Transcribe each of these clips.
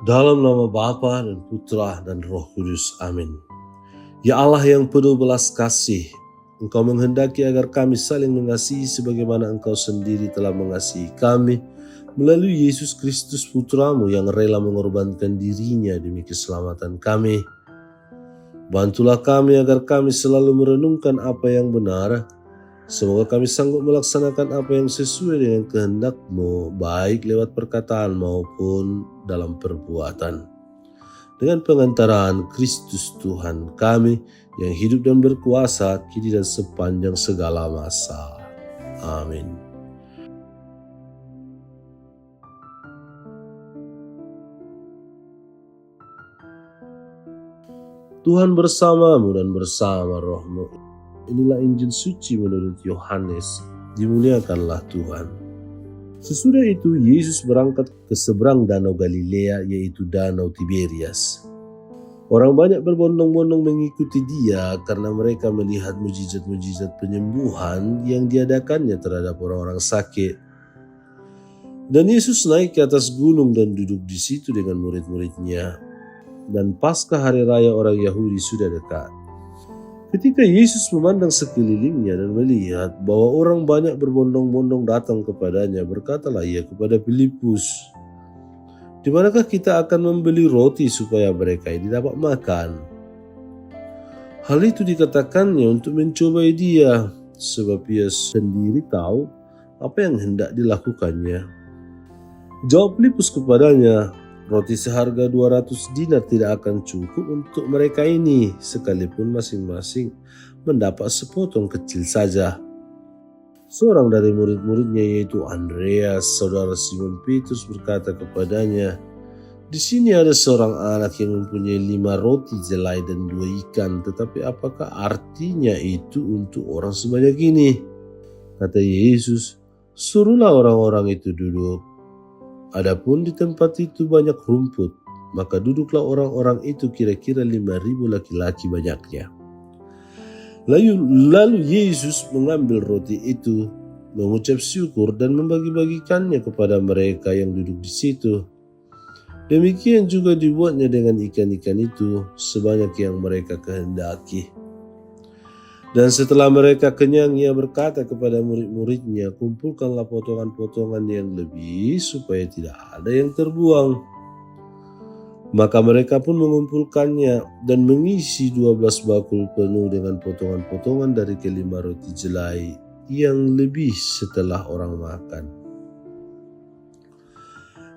Dalam nama Bapa dan Putra dan Roh Kudus. Amin. Ya Allah yang penuh belas kasih, Engkau menghendaki agar kami saling mengasihi sebagaimana Engkau sendiri telah mengasihi kami melalui Yesus Kristus Putramu yang rela mengorbankan dirinya demi keselamatan kami. Bantulah kami agar kami selalu merenungkan apa yang benar. Semoga kami sanggup melaksanakan apa yang sesuai dengan kehendak-Mu, baik lewat perkataan maupun dalam perbuatan. Dengan pengantaraan Kristus Tuhan kami yang hidup dan berkuasa kini dan sepanjang segala masa. Amin. Tuhan bersamamu dan bersama rohmu. Inilah Injil suci menurut Yohanes. Dimuliakanlah Tuhan. Sesudah itu Yesus berangkat ke seberang danau Galilea, yaitu danau Tiberias. Orang banyak berbondong-bondong mengikuti dia karena mereka melihat mujizat-mujizat penyembuhan yang diadakannya terhadap orang-orang sakit. Dan Yesus naik ke atas gunung dan duduk di situ dengan murid-muridnya. Dan Paskah hari raya orang Yahudi sudah dekat. Ketika Yesus memandang sekelilingnya dan melihat bahwa orang banyak berbondong-bondong datang kepadanya, berkatalah ia kepada Filipus, "Di manakah kita akan membeli roti supaya mereka ini dapat makan?" Hal itu dikatakannya untuk mencobai dia, sebab ia sendiri tahu apa yang hendak dilakukannya. Jawab Filipus kepadanya, "Roti seharga 200 dinar tidak akan cukup untuk mereka ini, sekalipun masing-masing mendapat sepotong kecil saja." Seorang dari murid-muridnya, yaitu Andreas, saudara Simon Petrus, berkata kepadanya, "Di sini ada seorang anak yang mempunyai 5 roti jelai dan 2 ikan, tetapi apakah artinya itu untuk orang sebanyak ini?" Kata Yesus, "Suruhlah orang-orang itu duduk." Adapun di tempat itu banyak rumput, maka duduklah orang-orang itu kira-kira 5.000 laki-laki banyaknya. Lalu Yesus mengambil roti itu, mengucap syukur dan membagi-bagikannya kepada mereka yang duduk di situ. Demikian juga dibuatnya dengan ikan-ikan itu, sebanyak yang mereka kehendaki. Dan setelah mereka kenyang, ia berkata kepada murid-muridnya, "Kumpulkanlah potongan-potongan yang lebih, supaya tidak ada yang terbuang." Maka mereka pun mengumpulkannya dan mengisi 12 bakul penuh dengan potongan-potongan dari kelima roti jelai yang lebih setelah orang makan.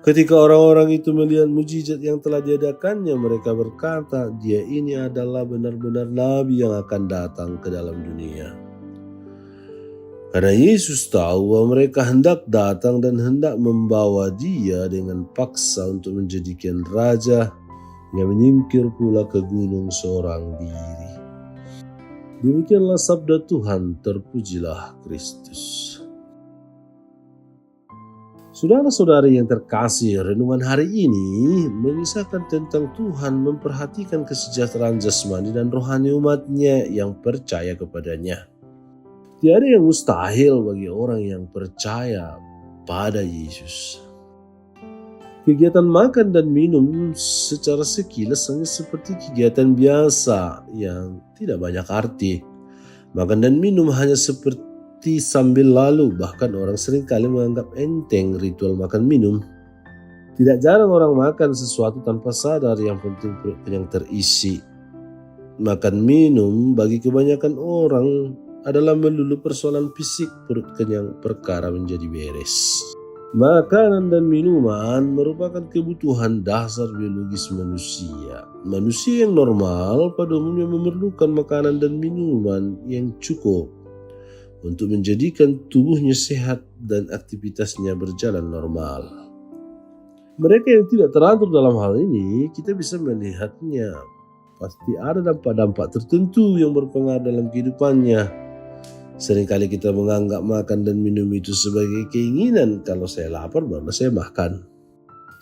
Ketika orang-orang itu melihat mujizat yang telah diadakannya, mereka berkata, "Dia ini adalah benar-benar nabi yang akan datang ke dalam dunia." Karena Yesus tahu bahwa mereka hendak datang dan hendak membawa dia dengan paksa untuk menjadikan raja, ia menyingkir pula ke gunung seorang diri. Demikianlah sabda Tuhan, terpujilah Kristus. Saudara-saudari yang terkasih, renungan hari ini mengisahkan tentang Tuhan memperhatikan kesejahteraan jasmani dan rohani umatnya yang percaya kepadanya. Tiada yang mustahil bagi orang yang percaya pada Yesus. Kegiatan makan dan minum secara sekilas hanya seperti kegiatan biasa yang tidak banyak arti. Makan dan minum hanya seperti sambil lalu, bahkan orang seringkali menganggap enteng ritual makan minum. Tidak jarang orang makan sesuatu tanpa sadar, yang penting perut kenyang terisi. Makan minum bagi kebanyakan orang adalah melulu persoalan fisik, perut kenyang perkara menjadi beres. Makanan dan minuman merupakan kebutuhan dasar biologis manusia. Manusia yang normal pada umumnya memerlukan makanan dan minuman yang cukup untuk menjadikan tubuhnya sehat dan aktivitasnya berjalan normal. Mereka yang tidak teratur dalam hal ini, kita bisa melihatnya pasti ada dampak-dampak tertentu yang berpengaruh dalam kehidupannya. Seringkali kita menganggap makan dan minum itu sebagai keinginan. Kalau saya lapar, baru saya makan.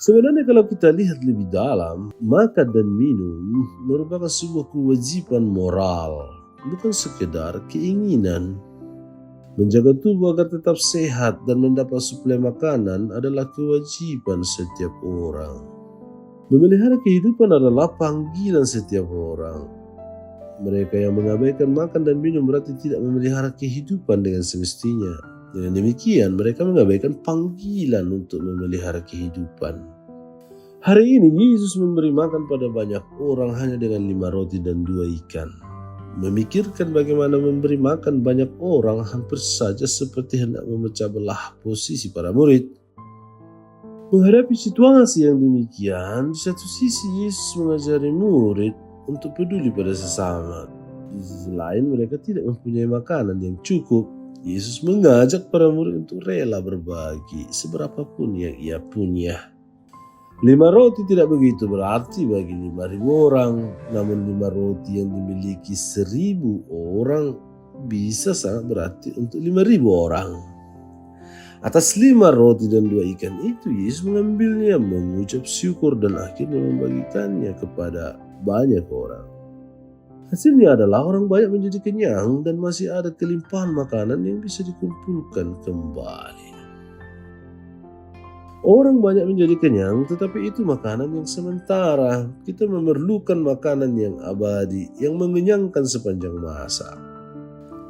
Sebenarnya kalau kita lihat lebih dalam, makan dan minum merupakan sebuah kewajiban moral, bukan sekedar keinginan. Menjaga tubuh agar tetap sehat dan mendapat suplai makanan adalah kewajiban setiap orang. Memelihara kehidupan adalah panggilan setiap orang. Mereka yang mengabaikan makan dan minum berarti tidak memelihara kehidupan dengan semestinya. Dengan demikian, mereka mengabaikan panggilan untuk memelihara kehidupan. Hari ini Yesus memberi makan pada banyak orang hanya dengan 5 roti dan 2 ikan. Memikirkan bagaimana memberi makan banyak orang hampir saja seperti hendak memecah belah posisi para murid. Menghadapi situasi yang demikian, di satu sisi Yesus mengajari murid untuk peduli pada sesama. Di sisi lain mereka tidak mempunyai makanan yang cukup. Yesus mengajak para murid untuk rela berbagi seberapapun yang ia punya. 5 roti tidak begitu berarti bagi 5.000 orang, namun 5 roti yang dimiliki 1.000 orang bisa sangat berarti untuk 5.000 orang. Atas 5 roti dan 2 ikan itu, Yesus mengambilnya, mengucap syukur dan akhirnya membagikannya kepada banyak orang. Hasilnya adalah orang banyak menjadi kenyang dan masih ada kelimpahan makanan yang bisa dikumpulkan kembali. Orang banyak menjadi kenyang, tetapi itu makanan yang sementara. Kita memerlukan makanan yang abadi, yang mengenyangkan sepanjang masa.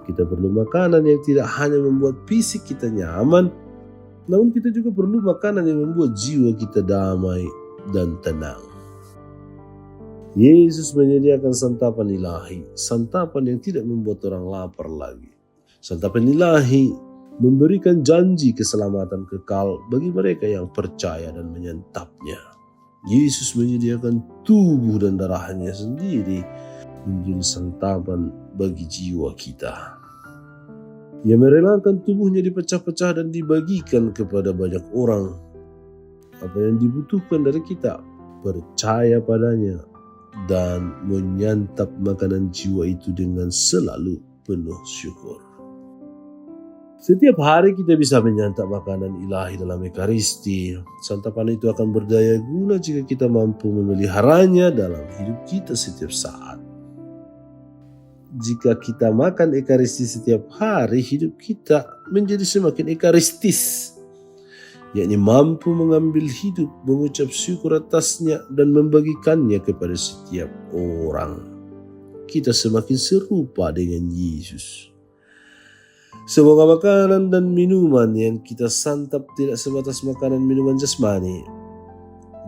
Kita perlu makanan yang tidak hanya membuat fisik kita nyaman, namun kita juga perlu makanan yang membuat jiwa kita damai dan tenang. Yesus menyediakan santapan ilahi, santapan yang tidak membuat orang lapar lagi. Santapan ilahi memberikan janji keselamatan kekal bagi mereka yang percaya dan menyantapnya. Yesus menyediakan tubuh dan darahnya sendiri menjadi santapan bagi jiwa kita. Ia merelakan tubuhnya dipecah-pecah dan dibagikan kepada banyak orang. Apa yang dibutuhkan dari kita, percaya padanya dan menyantap makanan jiwa itu dengan selalu penuh syukur. Setiap hari kita bisa menyantap makanan ilahi dalam Ekaristi. Santapan itu akan berdaya guna jika kita mampu memeliharanya dalam hidup kita setiap saat. Jika kita makan Ekaristi setiap hari, hidup kita menjadi semakin ekaristis, yakni mampu mengambil hidup, mengucap syukur atasnya, dan membagikannya kepada setiap orang. Kita semakin serupa dengan Yesus. Semoga makanan dan minuman yang kita santap tidak sebatas makanan minuman jasmani.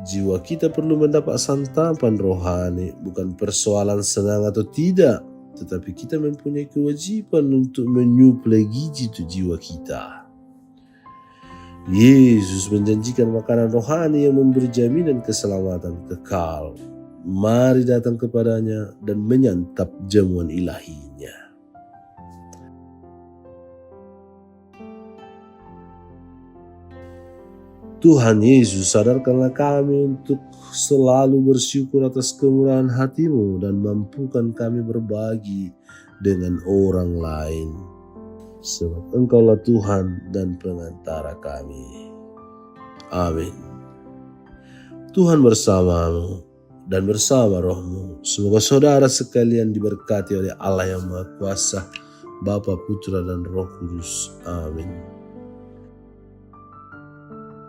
Jiwa kita perlu mendapat santapan rohani, bukan persoalan senang atau tidak, tetapi kita mempunyai kewajiban untuk menyuplai gizi untuk jiwa kita. Yesus menjanjikan makanan rohani yang memberi jaminan keselamatan kekal. Mari datang kepadanya dan menyantap jamuan ilahinya. Tuhan Yesus, sadarkanlah kami untuk selalu bersyukur atas kemurahan hati-Mu dan mampukan kami berbagi dengan orang lain. Sebab Engkaulah Tuhan dan pengantara kami. Amin. Tuhan bersamamu dan bersama rohmu. Semoga saudara sekalian diberkati oleh Allah yang Maha Kuasa, Bapa, Putra, dan Roh Kudus. Amin.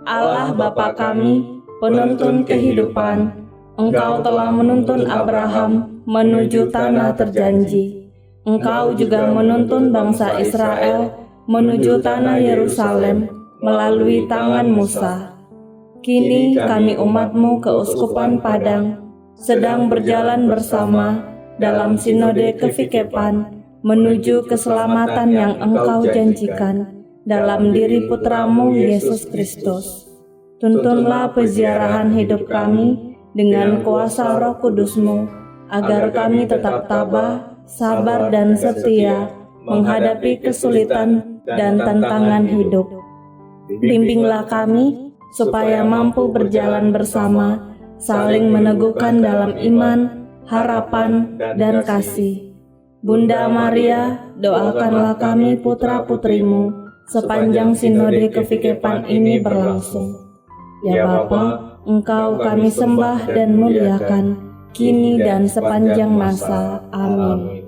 Allah Bapa kami, penuntun kehidupan, Engkau telah menuntun Abraham menuju tanah terjanji. Engkau juga menuntun bangsa Israel menuju tanah Yerusalem melalui tangan Musa. Kini kami umat-Mu keuskupan Padang sedang berjalan bersama dalam sinode kefikepan menuju keselamatan yang Engkau janjikan dalam diri Putra-Mu Yesus Kristus. Tuntunlah peziarahan hidup kami dengan kuasa Roh Kudus-Mu, agar kami tetap tabah, sabar dan setia menghadapi kesulitan dan tantangan hidup. Bimbinglah kami supaya mampu berjalan bersama, saling meneguhkan dalam iman, harapan, dan kasih. Bunda Maria, doakanlah kami putra-putrimu sepanjang sinode kefikepan ini berlangsung. Ya Bapa, Engkau kami sembah dan muliakan, kini dan sepanjang masa. Amin.